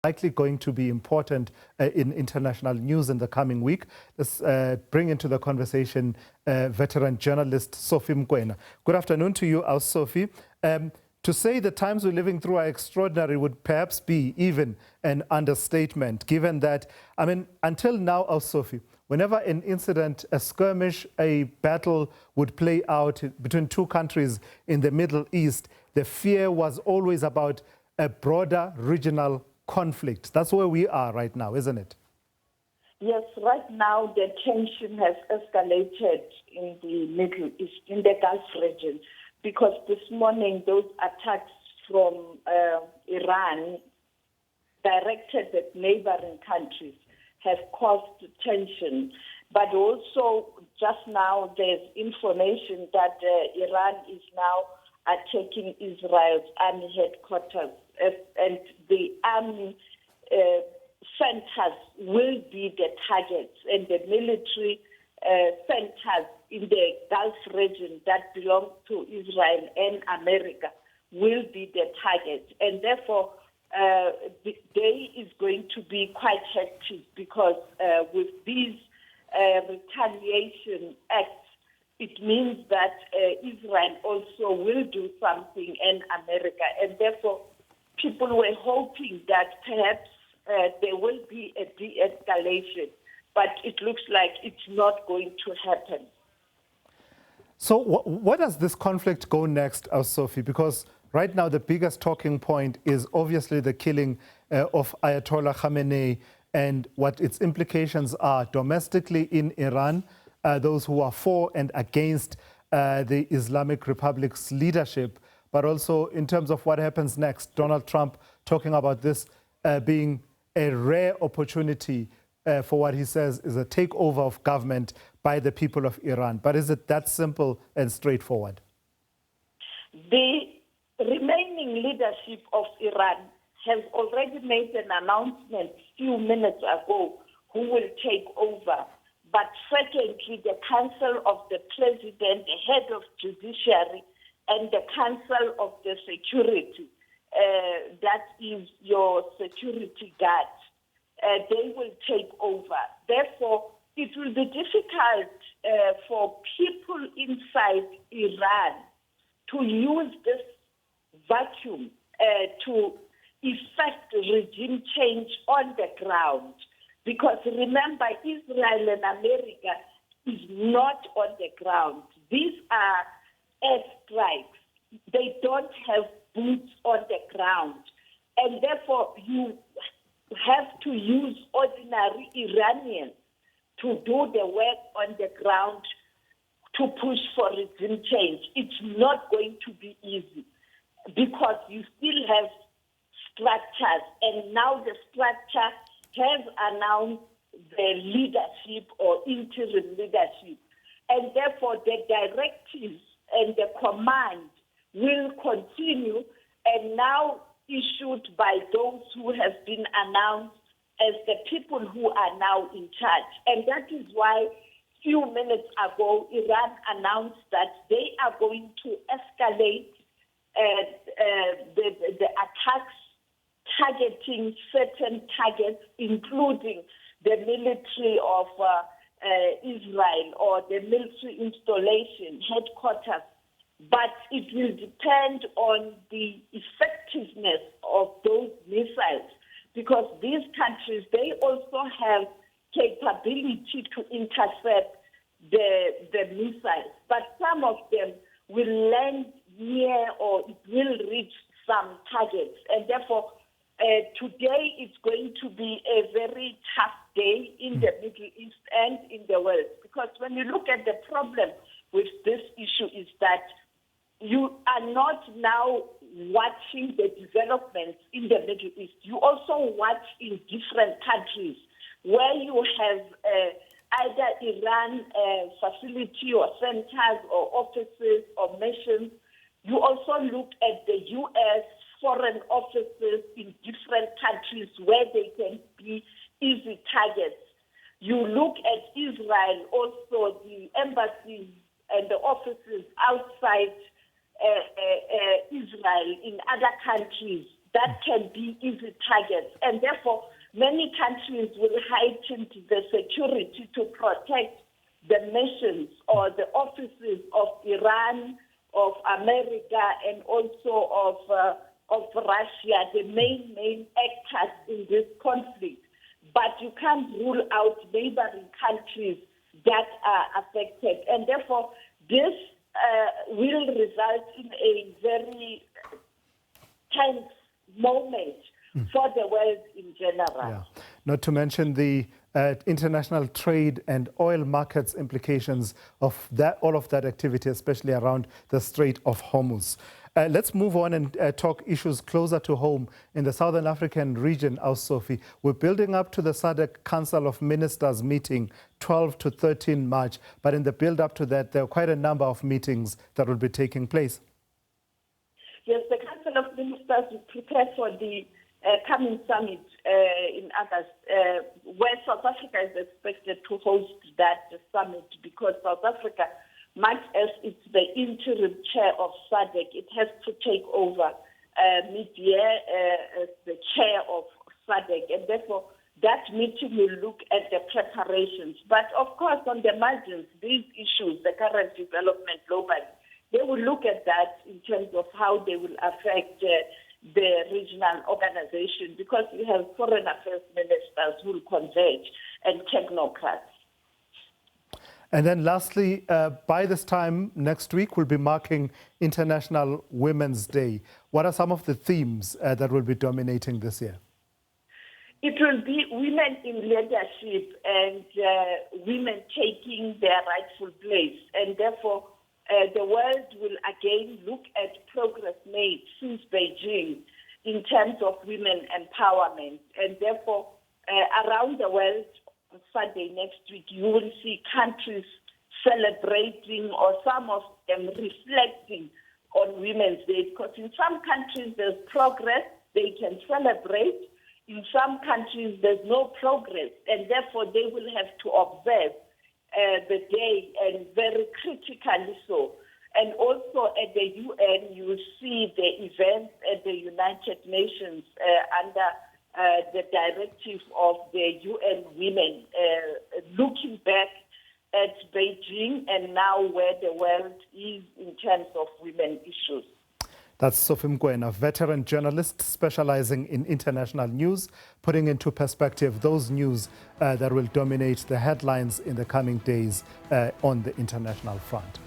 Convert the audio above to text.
likely going to be important in international news in the coming week. Let's bring into the conversation veteran journalist Sophie Mokoena. Good afternoon to you, Sophie. To say the times we're living through are extraordinary would perhaps be even an understatement, given that, I mean, until now, Sophie, whenever an incident, a skirmish, a battle would play out between two countries in the Middle East, the fear was always about a broader regional conflict. That's where we are right now, isn't it? Yes, right now the tension has escalated in the Middle East, in the Gulf region, because this morning those attacks from Iran directed at neighboring countries have caused tension. But also just now there's information that Iran is now attacking Israel's army headquarters, and the army centers will be the targets, and the military centers in the Gulf region that belong to Israel and America will be the target. And therefore, the day is going to be quite hectic, because with these retaliation acts, it means that Israel also will do something, and America. And therefore, people were hoping that perhaps there will be a de-escalation, but it looks like it's not going to happen. So where does this conflict go next, Sophie? Because right now the biggest talking point is obviously the killing of Ayatollah Khamenei and what its implications are domestically in Iran, those who are for and against the Islamic Republic's leadership, but also in terms of what happens next. Donald Trump talking about this being a rare opportunity for what he says is a takeover of government by the people of Iran. But is it that simple and straightforward? The remaining leadership of Iran has already made an announcement a few minutes ago who will take over. But secondly, the Council of the President, the head of judiciary, and the Council of the Security, that is your security guard, they will take over. Therefore, it will be difficult for people inside Iran to use this vacuum to effect regime change on the ground. Because remember, Israel and America is not on the ground. These are airstrikes. They don't have boots on the ground. And therefore, you have to use ordinary Iranians to do the work on the ground to push for regime change. It's not going to be easy, because you still have structures, and now the structure has announced the leadership or interim leadership. And therefore, the directives and the command will continue, and now issued by those who have been announced as the people who are now in charge. And that is why a few minutes ago, Iran announced that they are going to escalate the attacks targeting certain targets, including the military of Israel or the military installation headquarters. But it will depend on the effectiveness of those missiles, because these countries, they also have capability to intercept the missiles. But some of them will land near, or it will reach some targets. And therefore, today is going to be a very tough day in the Middle East and in the world. Because when you look at the problem with this issue is that you are not now watching the developments in the Middle East. You also watch in different countries where you have either Iran facility or centers or offices or missions. You also look at the U.S. foreign offices in different countries where they can be easy targets. You look at Israel, also the embassies and the offices outside Israel in other countries. that can be easy targets. And therefore, many countries will heighten the security to protect the missions or the offices of Iran, of America, and also of Russia, the main actors in this conflict. But you can't rule out neighboring countries that are affected. And therefore, this will result in a very tense moment for the world in general. Yeah. Not to mention the international trade and oil markets implications of that, all of that activity, especially around the Strait of Hormuz. Let's move on and talk issues closer to home in the Southern African region, Sophie. We're building up to the SADC Council of Ministers meeting 12 to 13 March. But in the build up to that, there are quite a number of meetings that will be taking place. Yes, the Council of Ministers will prepare for the coming summit in August, where South Africa is expected to host that summit, because South Africa, much as it's the interim chair of SADC, it has to take over mid-year as the chair of SADC, and therefore that meeting will look at the preparations. But of course, on the margins, these issues, the current development globally, they will look at that in terms of how they will affect the regional organization, because we have foreign affairs ministers who will converge and technocrats. And then lastly, by this time next week, we'll be marking International Women's Day. What are some of the themes that will be dominating this year? It will be women in leadership and women taking their rightful place. And therefore, the world will again look at progress made since Beijing in terms of women empowerment. And therefore, around the world, on Sunday next week, you will see countries celebrating, or some of them reflecting on Women's Day. Because in some countries there's progress, they can celebrate. In some countries there's no progress, and therefore they will have to observe the day, and very critically so. And also at the UN, you will see the events at the United Nations under the directive of the UN Women, looking back at Beijing and now where the world is in terms of women issues. That's Sophie Mokoena, veteran journalist specializing in international news, putting into perspective those news that will dominate the headlines in the coming days on the international front.